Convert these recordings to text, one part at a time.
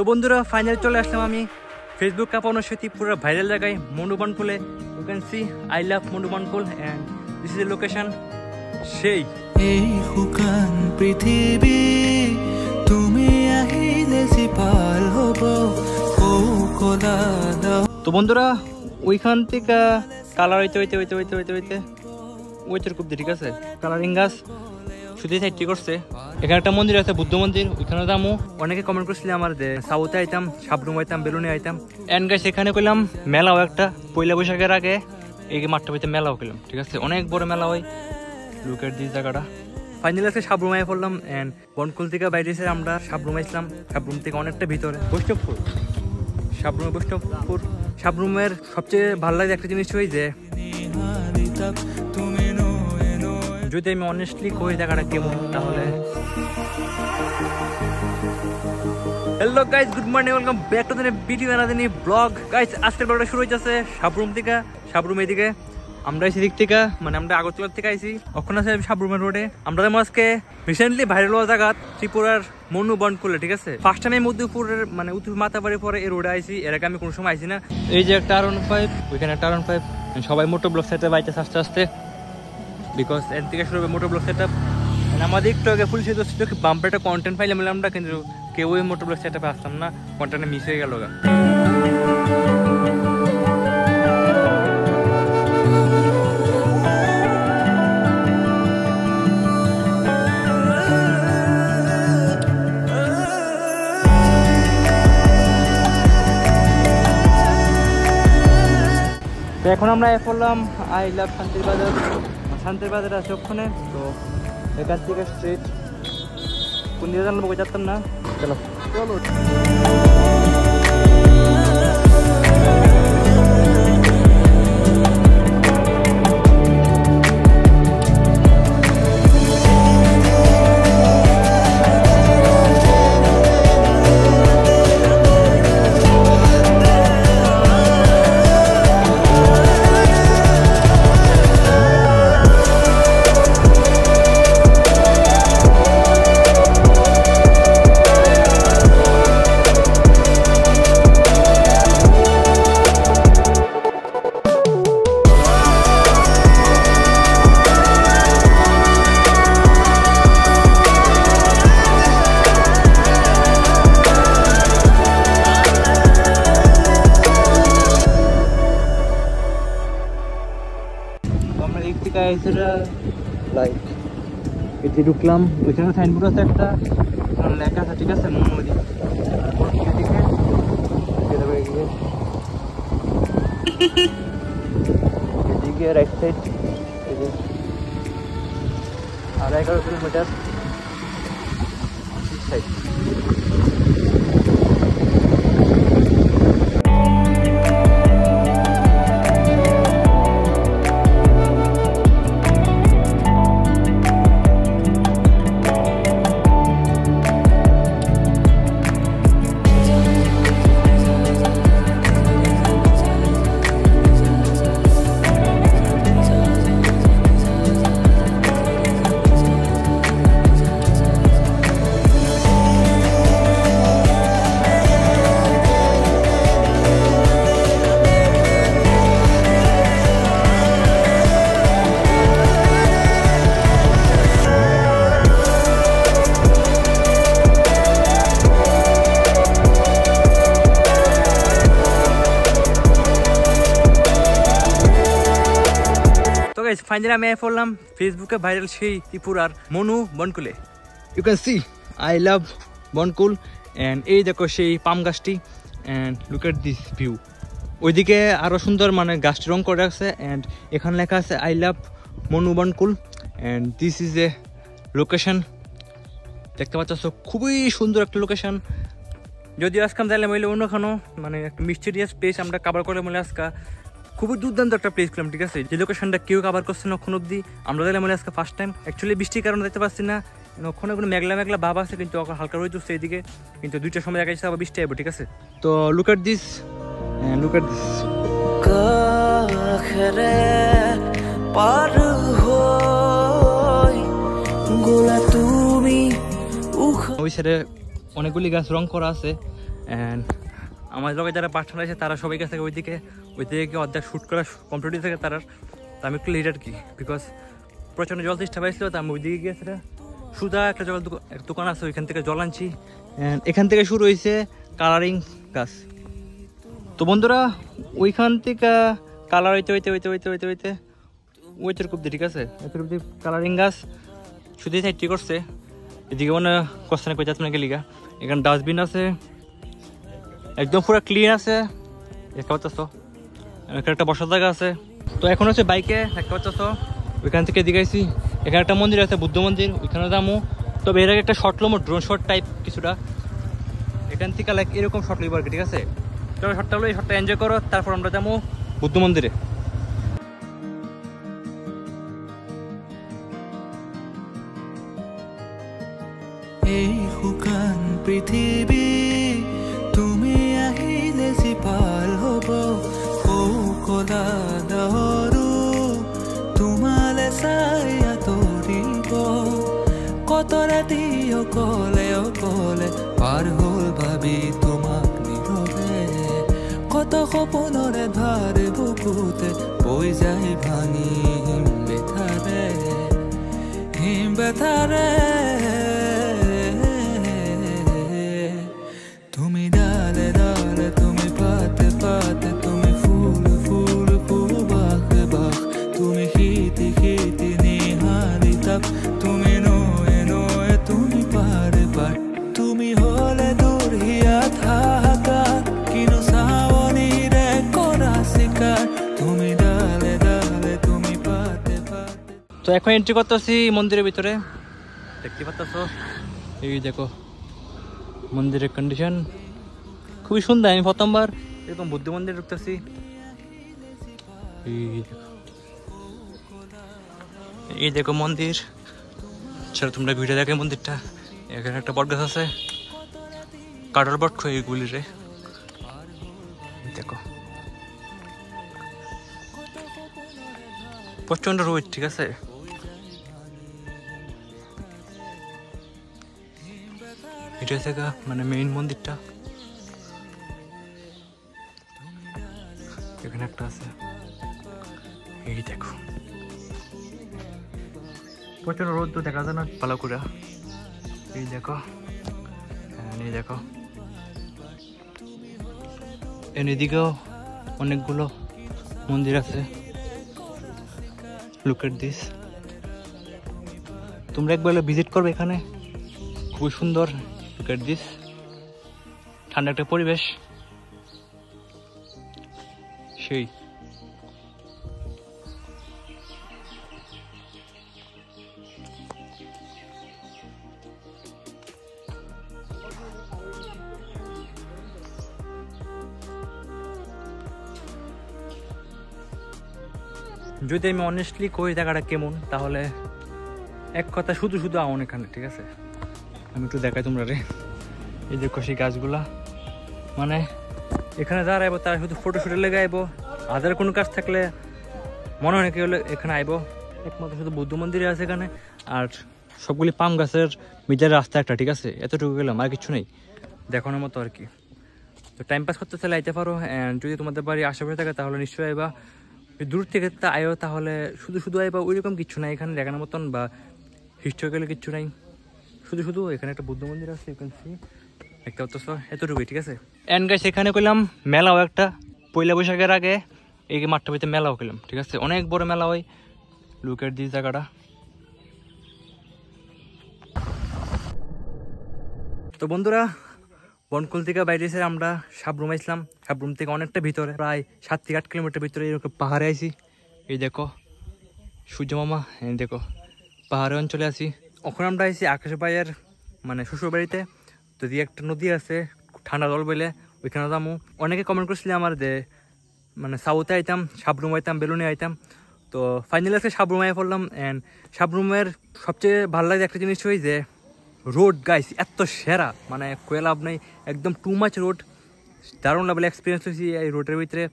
তো বন্ধুরা ফাইনাল চলে আসলাম আমি ফেসবুক কাঁপানোর সাথে পুরো ভাইরাল জায়গায় মনুবনকুলে। You can see I love Manubankul and this is a location. সেই এই হুকান পৃথিবী তুমি আহিলে সিপাল হব কৌকলা। তো বন্ধুরা ওইখান থেকে কালার হইতে ওইটার খুব ঠিক আছে কালারিং গাছ শুধু সাইডটি করছে। এখানে একটা মন্দির আছে বুদ্ধ মন্দির, ওইখানে যাবো। অনেকে কমেন্ট করছিল আমার যে সাউথে আইতাম, সাবরুম আইতাম, বেলুনে আইতাম। এন্ড গাইস এখানে কইলাম মেলাও একটা পয়লা বৈশাখের আগে এই মাঠটা বইতে মেলাও কইলাম, ঠিক আছে অনেক বড় মেলা হয়। লুক এট দিস জায়গাটা। ফাইনালি আছে সাবরুম আই পড়লাম এন্ড বনকুল থেকে বাইরে এসে আমরা সাবরুম আইছিলাম। সাবরুম থেকে অনেকটা ভিতরে বৈষ্ণবপুর, সাবরুমে বৈষ্ণবপুর। সাবরুমের সবচেয়ে ভালো লাগে একটা জিনিস হই যে যদি আমি অনেস্টলি কই জায়গাটা কেমন তাহলে। Hello guys, good morning, welcome back to the video another blog. Guys আজকের ব্লগটা শুরু হইতাছে সাবরুম থেকে। সাবরুম এদিকে আমরা এসে দিক থেকে মানে আমরা আগরতলার থেকে আইছি, ওখানে আছে সাবরুমের রোডে। আমরা যেমন আজকে রিসেন্টলি ভাইরাল হওয়া জায়গা ত্রিপুরার মনুবনকুলে, ঠিক আছে। ফার্স্ট টাইম মধ্যপুরের মানে উত্তর মাতাবাড়ি পরে এই রোডে আইছি, এর আগে আমি কোনো সময় আইছি না। এই যে একটা R15, ওইখানে একটা R15, সবাই মোটো ব্লগ সেটে বাইতে আস্তে আস্তে বিকজ এর থেকে শুরু হবে মোটো ব্লগ সেট আপ। আমাদের একটু আগে ফুল সেট ছিল কি বাম্পার একটা কন্টেন্ট পাইলাম আমরা, কিন্তু কেউই মোটো ব্লগ সেট আপে আসতাম না, কন্টেন্টে মিস হয়ে গেল। এখন আমরা পড়লাম আই লাভ শান্তির বাজার। শান্তির বাজার আছে ওখানে, তো এখান থেকে স্ট্রেট কোন দিকে জানলাম ওই যাচ্তাম না। চলো চলো ঢুকলাম। ওইখানে সাইনবোর্ড আছে একটা, লেখা আছে, ঠিক আছে মনোদি এদিকে রাইট সাইড আর 11 কিলোমিটার সাইড। ফাইনালি আমি পড়লাম ফেসবুকে ভাইরাল সেই ত্রিপুরার মনুবনকুলে। You can see I love Bankul and এই দেখো সেই পাম গাছটি and look at this view. ওইদিকে আরো সুন্দর মানে গাছটি রং করে রাখছে এন্ড এখানে লেখা আছে I love Manubankul and this is a location. দেখতে পাচ্ছ খুবই সুন্দর একটা লোকেশন। যদিও আজকে আমি তাহলে অন্যখানো মানে একটা মিস্টেরিয়াস প্লেস আমরা কাভার করে বলে আজকে খুবই দুর্দান্ত একটা প্লেস করলাম, ঠিক আছে। যে লোকেশনটা কেউ কাভার করছে না এখন অব্দি, আমরা দেখলাম মানে আজকে ফার্স্ট টাইম। অ্যাকচুয়ালি বৃষ্টির কারণে দেখতে পাচ্ছি না, ওখানে কোনো মেঘলা মেঘলা ভাব আছে, কিন্তু হালকা রোদ উঠছে এইদিকে, কিন্তু 2টার সময় দেখা যাচ্ছে আবার বৃষ্টি আসবে, ঠিক আছে। তো look at this, look at this. ওই সাইডে অনেকগুলি গাছ রং করা আছে অ্যান্ড আমার লোকের যারা পার্টনার আছে তারা সবাই কাছে ওইদিকে অর্ধেক শ্যুট করা কমপ্লিট থাকে তারা। তো আমি একটু লেট আর কি, বিকজ প্রচণ্ড জল চেষ্টা পাইছিল। তো আমি ওইদিকে গিয়েছিলাম, সুদা একটা জল দোকান আছে, ওইখান থেকে জল আনছি। অ্যান্ড এখান থেকে শুরু হয়েছে কালারিং গাছ। তো বন্ধুরা ওইখান থেকে কালার হইতে হইতে হইতে হইতে হইতে হইতে ওইটার খুব ঠিক আছে, এটার অব্দি কালারিং গাছ শুধু সাইডটি করছে। এদিকে মনে করছে না কই যাচ্ছে না গেলিগা। এখানে ডাস্টবিন আছে, একদম পুরো ক্লিন আছে, দেখতে পাচ্ছ। এখানে একটা বসার জায়গা আছে। তো এখন হচ্ছে বাইকে দেখতে পাচ্ছ, ওইখান থেকে দিঘাইছি। এখানে একটা মন্দির আছে, বুদ্ধ মন্দির, ওইখানে যাবো। তবে এর আগে একটা শর্ট লমো ড্রোন শট টাইপ কিছুটা এখান থেকে লাইক এরকম শর্ট লইব আর কি, ঠিক আছে। চলো শর্টটা হলো, এই শর্টটা এনজয় করো, তারপর আমরা যাবো বুদ্ধ মন্দিরে। এই শুকান পৃথিৱী তুমি আহিলে জীপাল হ'ব, কলা দহৰো তোমালে চাই আঁতৰিব। কত ৰাতি অকলে অকলে পাৰ হ'ল ভাবি তোমাক নীৰৱে, কত সপোনৰে ধাৰ বুকুতে বৈ যায় ভাঙি হিম বেথাৰে। তুমি ডালে ডালে, তুমি পাতে পাতে, তুমি ফুল ফুল বাস বাস, তুমি শীতি শীতি নিহালি তাপ, তুমি নয়ে নয়ে, তুমি পারে পার, তুমি হলে দূৰ হিয়াত হাহাকাৰ, কিনো চাৱনিৰে কৰা চিকাৰ, তুমি ডালে ডালে, তুমি পাতে পাতে। তো এখন এন্ট্রি করতেছি মন্দিরের ভিতরে, দেখতে পাচ্ছ। এই দেখো মন্দিরের কন্ডিশন খুবই সুন্দর। আমি প্রথমবার এরকম বুদ্ধ মন্দিরে ঢুকতেছি। এই দেখো মন্দির, চলো তোমরা ভিডিও দেখে মন্দিরটা। এখানে একটা বট গাছ আছে, কাঠের বট এইগুলি রে, দেখো প্রচন্ড রোদ, ঠিক আছে। এটা হচ্ছে মানে মেইন মন্দিরটা, এখানে একটা আছে। এই দেখো প্রচন্ড রোদ, তো দেখা যায় না ভালো করে। এই দেখো, এই দেখো এদিকেও অনেকগুলো মন্দির আছে। লুক এট দিস, তোমরা একবার ভিজিট করবে, এখানে খুবই সুন্দর। লুক এট দিস, ঠান্ডা একটা পরিবেশ সেই। যদি আমি অনেস্টলি কই জায়গাটা কেমন, তাহলে এক কথা শুধু শুধু আমন এখানে, ঠিক আছে। আমি একটু দেখাই তোমরা রে। এই দেখো সেই গাছগুলা, মানে এখানে যারা আইব তারা শুধু ফটোশুটে লেগে আইব। হাজার কোনো কাজ থাকলে মনে হয় না কি হলে এখানে আইব। একমাত্র শুধু বুদ্ধ মন্দিরে আছে এখানে, আর সবগুলি পাম গাছের মিজার রাস্তা একটা, ঠিক আছে। এতটুকু গেলাম, আর কিছু নেই দেখানোর মতো আর কি। তো টাইম পাস করতে চাইলে আইতে পারো। অ্যান্ড যদি তোমাদের বাড়ি আশেপাশে থাকে তাহলে নিশ্চয়ই আইবা। দূর থেকে আইও তাহলে শুধু শুধু আইবা, ওইরকম কিছু নাই এখানে দেখানোর মতন, বা হিস্টোরিক্যাল কিচ্ছু নাই। শুধু শুধু এখানে একটা বুদ্ধ মন্দির আছে, একটা অত এতটুকুই, ঠিক আছে। অ্যান্ড গাইস এখানে কইলাম মেলাও একটা, পয়লা বৈশাখের আগে এই মাঠটা ভিতরে মেলাও কইলাম, ঠিক আছে। অনেক বড় মেলা হয়। লুক এট দিস জায়গাটা। তো বন্ধুরা বনকুল থেকে বাইরে এসে আমরা সাবরুম আসলাম। সাবরুম থেকে অনেকটা ভিতরে, প্রায় 7 থেকে 8 কিলোমিটার ভিতরে এরকম পাহাড়ে আইছি। এই দেখো সূর্য মামা, এই দেখো পাহাড়ে অঞ্চলে আছি। এখন আমরা আইছি আকাশ ভাইয়ের মানে শ্বশুর বাড়িতে। যদি একটা নদী আছে ঠান্ডা জল বলে, ওইখানে যাবো। অনেকে কমেন্ট করছিলাম আমার যে মানে সাউথে আইতাম, সাবরুম আইতাম, বেলুনে আইতাম। তো ফাইনালি আজকে সাবরুম আই পড়লাম। অ্যান্ড সাবরুমের সবচেয়ে ভালো লাগে একটা জিনিস হই যে রোড গাইস এত সেরা, মানে কয়ে লাভ নেই, একদম টু মাচ রোড। দারুণ লেভেল এক্সপিরিয়েন্স হয়েছি এই রোডের ভিতরে।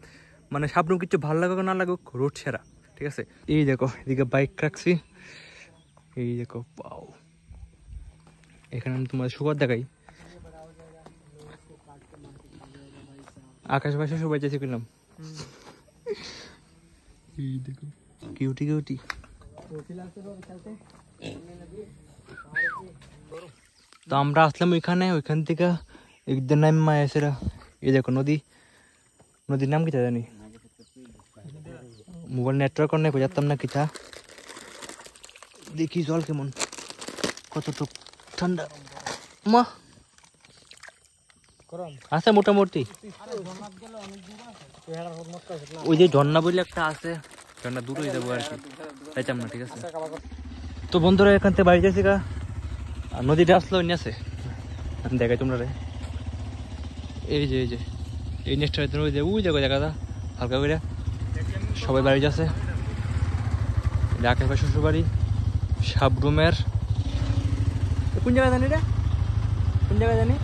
মানে সাবরুম কিছু ভালো লাগুক না লাগুক, রোড সেরা, ঠিক আছে। এই দেখো এদিকে বাইক রাখছি, এই দেখো পাও। এখানে আমি তোমার সুগার দেখাই, আকাশ ভাষা সবাই যাচ্ছে কিনলাম কিউটি কিউটি তো আমরা আসলাম ওইখান থেকে একদিন নাম এসেরা এই দেখো নদীর নাম কিতা জানি মোবাইল নেটওয়ার্ক নেই বোঝাতাম না কিতা দেখি জল কেমন কতটুক ঠান্ডা মা আছে মোটামুটি ওই যে ঝর্ণা বলে একটা আছে ঝর্ণা দূর হয়ে যাবো আর কি চাইতাম না ঠিক আছে তো বন্ধুরা এখান থেকে বাড়ি যাচ্ছি গা নদীটা আসলো অন্য আছে দেখাই তোমরা রে এই যে এই নেক্সট ওই যে ওই জায়গা দেখা হালকা করে সবাই বাড়ি যাচ্ছে আকাশ শ্বশুর বাড়ি সাবরুমের কোন জায়গায় জানি রে কোন জায়গায় জানি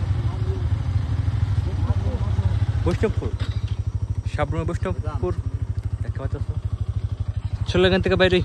বৈষ্ণবপুর সাবরুমের বৈষ্ণবপুর দেখা পাচ্ছ চলো এখান থেকে বাইরে